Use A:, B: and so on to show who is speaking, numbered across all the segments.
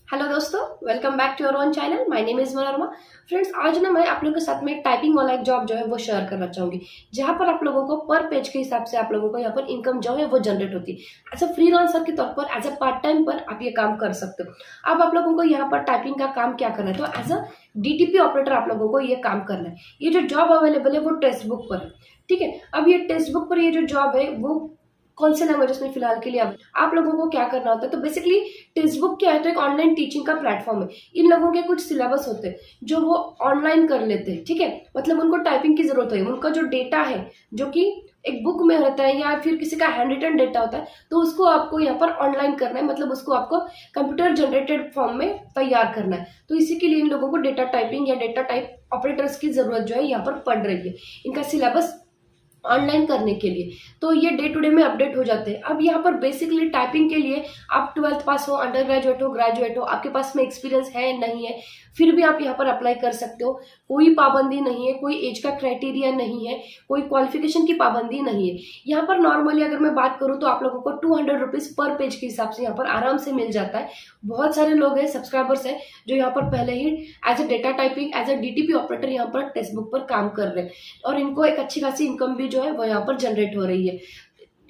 A: Hello दोस्तों, welcome back to your own channel. My name is Manorama. Friends, आज ना मैं आप लोगों के साथ में टाइपिंग वाला एक जॉब जो है वो शेयर करना चाहूंगी, जहां पर आप लोगों को पर पेज के हिसाब से आप लोगों को यहाँ पर इनकम जो है वो जनरेट होती है। एज अ फ्रीलांसर के तौर पर, एज अ पार्ट टाइम पर आप ये काम कर सकते हो। अब आप लोगों को यहाँ पर टाइपिंग का काम क्या करना है, तो एज अ डीटीपी ऑपरेटर आप लोगों को ये काम करना है। ये जो जॉब अवेलेबल है वो टेक्स्ट बुक पर है, ठीक है। अब ये टेक्स्ट बुक पर ये जो जॉब है वो कौन से लैंग्वेजेस में फिलहाल के लिए आप लोगों को क्या करना होता है, तो बेसिकली टेक्स्ट बुक क्या है, तो एक ऑनलाइन टीचिंग का प्लेटफॉर्म है। इन लोगों के कुछ सिलेबस होते हैं जो वो ऑनलाइन कर लेते हैं, ठीक है। मतलब उनको टाइपिंग की जरूरत है, उनका जो डेटा है जो कि एक बुक में होता है या फिर किसी का हैंड रिटन डेटा होता है, तो उसको आपको यहाँ पर ऑनलाइन करना है। मतलब उसको आपको कंप्यूटर जनरेटेड फॉर्म में तैयार करना है। तो इसी के लिए इन लोगों को डेटा टाइपिंग या डेटा टाइप ऑपरेटर्स की जरूरत जो है यहाँ पर पड़ रही है, इनका सिलेबस ऑनलाइन करने के लिए। तो ये डे टू डे में अपडेट हो जाते हैं। अब यहाँ पर बेसिकली टाइपिंग के लिए आप 12th पास हो, अंडर ग्रेजुएट हो, ग्रेजुएट हो, आपके पास में एक्सपीरियंस है नहीं है, फिर भी आप यहाँ पर अप्लाई कर सकते हो। कोई पाबंदी नहीं है, कोई एज का क्राइटेरिया नहीं है, कोई क्वालिफिकेशन की पाबंदी नहीं है। यहाँ पर नॉर्मली अगर मैं बात करूँ तो आप लोगों को 200 रुपीज पर पेज के हिसाब से यहाँ पर आराम से मिल जाता है। बहुत सारे लोग हैं, सब्सक्राइबर्स हैं, जो यहाँ पर पहले ही as a data typing, as a DTP operator यहाँ पर टेक्स्ट बुक पर काम कर रहे हैं, और इनको एक अच्छी खासी इनकम भी जो है वो यहाँ पर जनरेट हो रही है।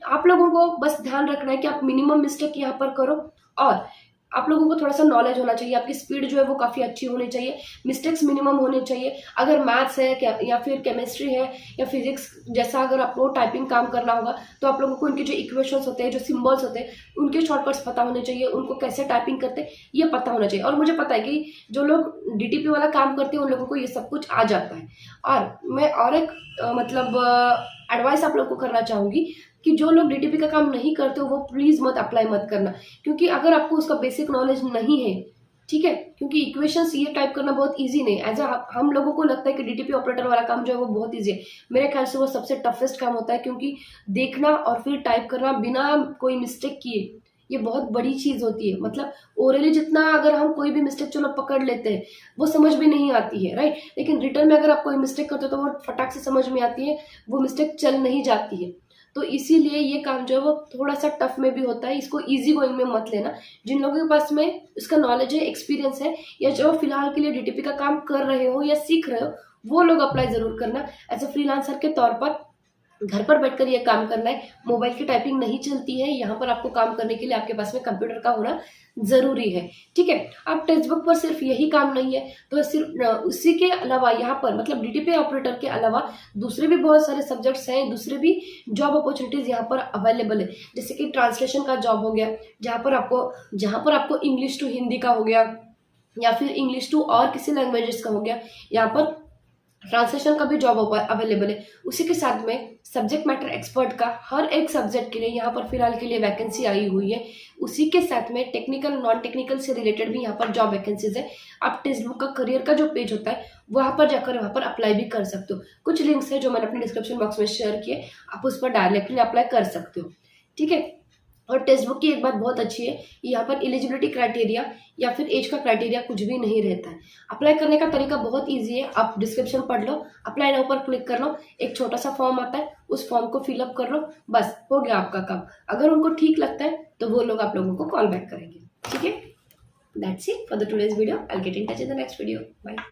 A: आप लोगों को बस ध्यान रखना है कि आप मिनिमम मिस्टेक यहाँ पर करो, और आप लोगों को थोड़ा सा नॉलेज होना चाहिए, आपकी स्पीड जो है वो काफी अच्छी होनी चाहिए, मिस्टेक्स मिनिमम होने चाहिए। अगर मैथ्स है या फिर केमिस्ट्री है या फिजिक्स जैसा अगर आपको टाइपिंग काम करना होगा, तो आप लोगों को इनके जो इक्वेशंस होते हैं, जो सिंबल्स होते हैं, उनके शॉर्टकट्स पता होने चाहिए, उनको कैसे टाइपिंग करते हैं ये पता होना चाहिए। और मुझे पता है कि जो लोग डीटीपी वाला काम करते हैं उन लोगों को ये सब कुछ आ जाता है। और मैं और एक एडवाइस आप लोग को करना चाहूंगी कि जो लोग डीटीपी का काम नहीं करते हो वो प्लीज मत अप्लाई मत करना, क्योंकि अगर आपको उसका बेसिक नॉलेज नहीं है, ठीक है, क्योंकि इक्वेशंस ये टाइप करना बहुत इजी नहीं। एज हम लोगों को लगता है कि डीटीपी ऑपरेटर वाला काम जो है वो बहुत इजी है। मेरे ख्याल से वो सबसे टफेस्ट काम होता है, क्योंकि देखना और फिर टाइप करना बिना कोई मिस्टेक किए ये बहुत बड़ी चीज होती है। मतलब ओरली जितना अगर हम कोई भी मिस्टेक चलो पकड़ लेते हैं वो समझ में नहीं आती है, राइट, लेकिन रिटर्न में अगर आप कोई मिस्टेक करते हो तो वो फटाक से समझ में आती है, वो मिस्टेक चल नहीं जाती है। तो इसीलिए ये काम जो है वो थोड़ा सा टफ में भी होता है, इसको इजी गोइंग में मत लेना। जिन लोगों के पास में इसका नॉलेज है, एक्सपीरियंस है, या जो फिलहाल के लिए डीटीपी का काम कर रहे हो या सीख रहे हो, वो लोग अप्लाई जरूर करना। एज अ फ्रीलांसर के तौर पर घर पर बैठकर ये काम करना है, मोबाइल की टाइपिंग नहीं चलती है यहाँ पर। आपको काम करने के लिए आपके पास में कंप्यूटर का होना जरूरी है, ठीक है। अब टेक्स्ट बुक पर सिर्फ यही काम नहीं है, तो सिर्फ उसी के अलावा यहाँ पर मतलब डीटीपी ऑपरेटर के अलावा दूसरे भी बहुत सारे सब्जेक्ट्स हैं, दूसरे भी जॉब अपॉर्चुनिटीज यहाँ पर अवेलेबल है। जैसे कि ट्रांसलेशन का जॉब हो गया, जहाँ पर आपको इंग्लिश टू हिंदी का हो गया, या फिर इंग्लिश टू और किसी लैंग्वेजेस का हो गया, यहाँ पर ट्रांसलेशन का भी जॉब अवेलेबल है। उसी के साथ में सब्जेक्ट मैटर एक्सपर्ट का हर एक सब्जेक्ट के लिए यहाँ पर फिलहाल के लिए वैकेंसी आई हुई है। उसी के साथ में टेक्निकल नॉन टेक्निकल से रिलेटेड भी यहाँ पर जॉब वैकेंसीज है। आप टेक्स्ट बुक का करियर का जो पेज होता है वहां पर जाकर वहां पर अप्लाई भी कर सकते हो। कुछ लिंक्स है जो मैंने अपने डिस्क्रिप्शन बॉक्स में शेयर किए, आप उस पर डायरेक्टली अप्लाई कर सकते हो, ठीक है। और टेक्स्ट बुक की एक बात बहुत अच्छी है, यहाँ पर एलिजिबिलिटी क्राइटेरिया या फिर एज का क्राइटेरिया कुछ भी नहीं रहता है। अप्लाई करने का तरीका बहुत इजी है, आप डिस्क्रिप्शन पढ़ लो, अप्लाई नाउ पर क्लिक कर लो, एक छोटा सा फॉर्म आता है, उस फॉर्म को फिलअप कर लो, बस हो गया आपका काम। अगर उनको ठीक लगता है तो वो लोग आप लोगों को कॉल बैक करेंगे, ठीक है। That's it for the today's video. I will get in touch in the next video. Bye.